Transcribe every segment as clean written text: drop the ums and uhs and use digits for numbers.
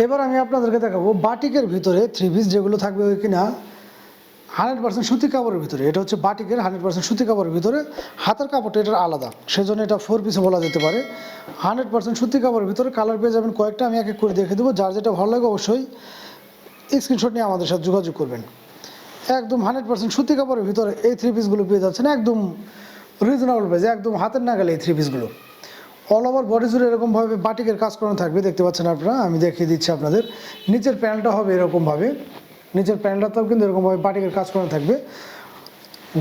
এবার আমি আপনাদেরকে দেখাবো বাটিকের ভিতরে থ্রি পিস যেগুলো থাকবে কিনা 100% সুতি কাপড়ের ভিতরে। এটা হচ্ছে বাটিকের 100% সুতি কাপড়ের ভিতরে, হাতের কাপড়টা এটার আলাদা, সেজন্য এটা 4 পিসে বলা যেতে পারে। 100% সুতি কাপড়ের ভিতরে কালার পেয়ে যাবেন কয়েকটা, আমি এক এক করে দেখে দেবো। যার যেটা ভালো লাগে অবশ্যই স্ক্রিনশট নিয়ে আমাদের সাথে যোগাযোগ করবেন। একদম 100% সুতি কাপড়ের ভিতরে এই থ্রি পিসগুলো পেয়ে যাচ্ছেন একদম রিজনেবল প্রাইসে, একদম হাতের নাগালে এই থ্রি পিসগুলো। অল ওভার বডি জুড়ে এরকমভাবে বাটিকের কাজ করানো থাকবে, দেখতে পাচ্ছেন আপনারা, আমি দেখিয়ে দিচ্ছি আপনাদের। নিচের প্যান্টটা হবে এরকমভাবে, নিচের প্যান্টটাতেও কিন্তু এরকমভাবে বাটিকের কাজ করানো থাকবে।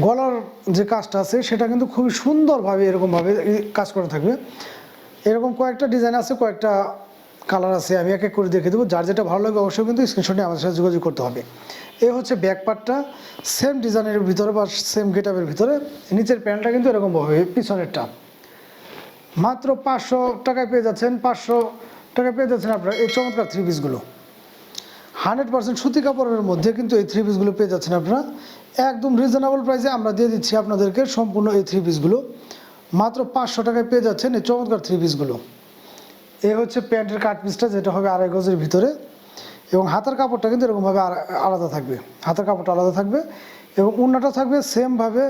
গলার যে কাজটা আছে সেটা কিন্তু খুবই সুন্দরভাবে এরকমভাবে কাজ করা থাকবে। এরকম কয়েকটা ডিজাইন আছে, কয়েকটা কালার আছে, আমি এক এক করে দেখে দেবো। যার যেটা ভালো লাগে অবশ্যই কিন্তু স্ক্রিনশটে আমাদের সাথে যোগাযোগ করতে হবে। এই হচ্ছে ব্যাক পার্টটা, সেম ডিজাইনের ভিতরে বা সেম গেটআপের ভিতরে। নিচের প্যান্টটা কিন্তু এরকমভাবে, পিছনেরটা মাত্র 500 টাকায় পেয়ে যাচ্ছেন। 500 টাকায় পেয়ে যাচ্ছেন আপনারা এই চমৎকার থ্রি পিসগুলো। 100% সুতি কাপড়ের মধ্যে কিন্তু এই থ্রি পিসগুলো পেয়ে যাচ্ছেন আপনারা একদম রিজনেবল প্রাইসে। আমরা দিয়ে দিচ্ছি আপনাদেরকে সম্পূর্ণ এই থ্রি পিসগুলো মাত্র 500 টাকায় পেয়ে যাচ্ছেন এই চমৎকার থ্রি পিসগুলো। এই হচ্ছে প্যান্টের কাট পিসটা, যেটা হবে 2.5 গজের ভিতরে, এবং হাতের কাপড়টা কিন্তু এরকমভাবে আলাদা থাকবে, হাতের কাপড়টা আলাদা থাকবে, এবং ওড়নাটা থাকবে সেমভাবে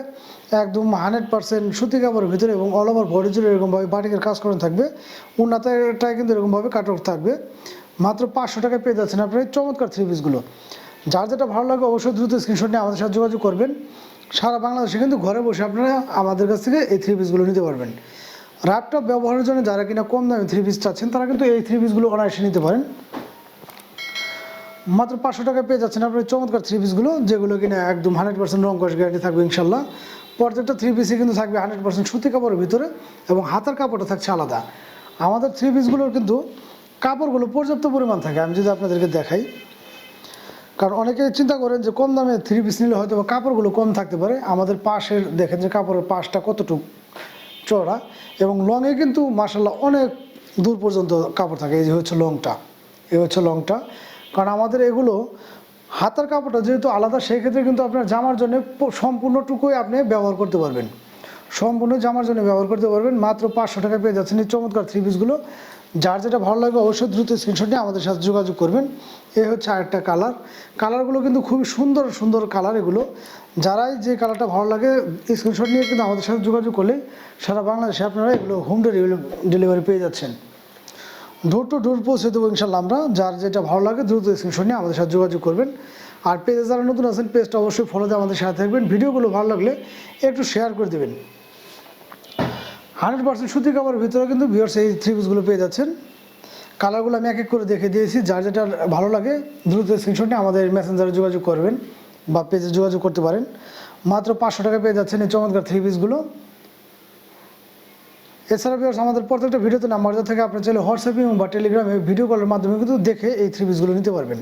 একদম 100% সুতি কাপড়ের ভিতরে, এবং অল ওভার বডি জুড়ে এরকমভাবে বাটিকের কাজ করানো থাকবে। ওড়নাটায় কিন্তু এরকমভাবে কাটওয়ার্ক থাকবে। মাত্র 500 টাকায় পেয়ে যাচ্ছেন আপনার এই চমৎকার থ্রি পিসগুলো। যার যেটা ভালো লাগে অবশ্যই দ্রুত স্ক্রিনশট নিয়ে আমাদের সাথে যোগাযোগ করবেন। সারা বাংলাদেশে কিন্তু ঘরে বসে আপনারা আমাদের কাছ থেকে এই থ্রি পিসগুলো নিতে পারবেন। ল্যাপটপ ব্যবহারের জন্য যারা কিনা কম দামে থ্রি পিস চাচ্ছেন তারা কিন্তু এই থ্রি পিসগুলো অনায়াসে নিতে পারেন। মাত্র 500 টাকায় পেয়ে যাচ্ছেন আপনার চমৎকার থ্রি পিসগুলো, যেগুলো কিনা একদম 100% রং কস গ্যারান্টি থাকবে ইনশাল্লাহ। প্রত্যেকটা থ্রি পিসে কিন্তু থাকবে 100% সুতি কাপড়ের ভিতরে, এবং হাতের কাপড়টা থাকছে আলাদা। আমাদের থ্রি পিসগুলোর কিন্তু কাপড়গুলো পর্যাপ্ত পরিমাণ থাকে। আমি যদি আপনাদেরকে দেখাই, কারণ অনেকে চিন্তা করেন যে কম দামে থ্রি পিস নিলে হয়তো বা কাপড়গুলো কম থাকতে পারে। আমাদের পাশের দেখেন যে কাপড়ের পাশটা কতটুকু চওড়া, এবং লংয়ে কিন্তু মাশাল্লাহ অনেক দূর পর্যন্ত কাপড় থাকে। এই যে হচ্ছে লংটা, এই হচ্ছে লংটা। কারণ আমাদের এগুলো হাতের কাপড়টা যেহেতু আলাদা, সেই ক্ষেত্রে কিন্তু আপনার জামার জন্য সম্পূর্ণটুকুই আপনি ব্যবহার করতে পারবেন, সম্পূর্ণ জামার জন্য ব্যবহার করতে পারবেন। মাত্র 500 টাকায় পেয়ে যাচ্ছেন এই চমৎকার থ্রি পিসগুলো। যার যেটা ভালো লাগে অবশ্যই দ্রুত স্ক্রিনশট নিয়ে আমাদের সাথে যোগাযোগ করবেন। এই হচ্ছে আরেকটা কালার, কালারগুলো কিন্তু খুবই সুন্দর সুন্দর কালার এগুলো। যারাই যে কালারটা ভালো লাগে স্ক্রিনশট নিয়ে কিন্তু আমাদের সাথে যোগাযোগ করলে সারা বাংলাদেশে আপনারা এগুলো হোম ডেলিভারি পেয়ে যাচ্ছেন। ডোর টু ডোর পৌঁছে দেবো ইনশাল্লাহ আমরা। যার যেটা ভালো লাগে দ্রুত স্ক্রিনশট নিয়ে আমাদের সাথে যোগাযোগ করবেন। আর পেজে যারা নতুন আছেন পেজটা অবশ্যই ফলো দিয়ে আমাদের সাথে থাকবেন। ভিডিওগুলো ভালো লাগলে একটু শেয়ার করে দেবেন। 100% সুতি কাপড়ের ভিতরে কিন্তু ভিউয়ার্স এই থ্রি পিসগুলো পেয়ে যাচ্ছেন। কালারগুলো আমি এক এক করে দেখে দিয়েছি। যার যেটা ভালো লাগে দ্রুত স্ক্রিনশট নিয়ে আমাদের মেসেঞ্জারে যোগাযোগ করবেন বা পেজে যোগাযোগ করতে পারেন। মাত্র 500 টাকা পেয়ে যাচ্ছেন এই চমৎকার থ্রি পিসগুলো। এছাড়া ভিউয়ার্স আমাদের প্রত্যেকটা ভিডিওতে নাম্বার দেওয়া থেকে আপনি চাইলে হোয়াটসঅ্যাপে বা টেলিগ্রামে ভিডিও কলের মাধ্যমে কিন্তু দেখে এই থ্রি পিসগুলো নিতে পারবেন।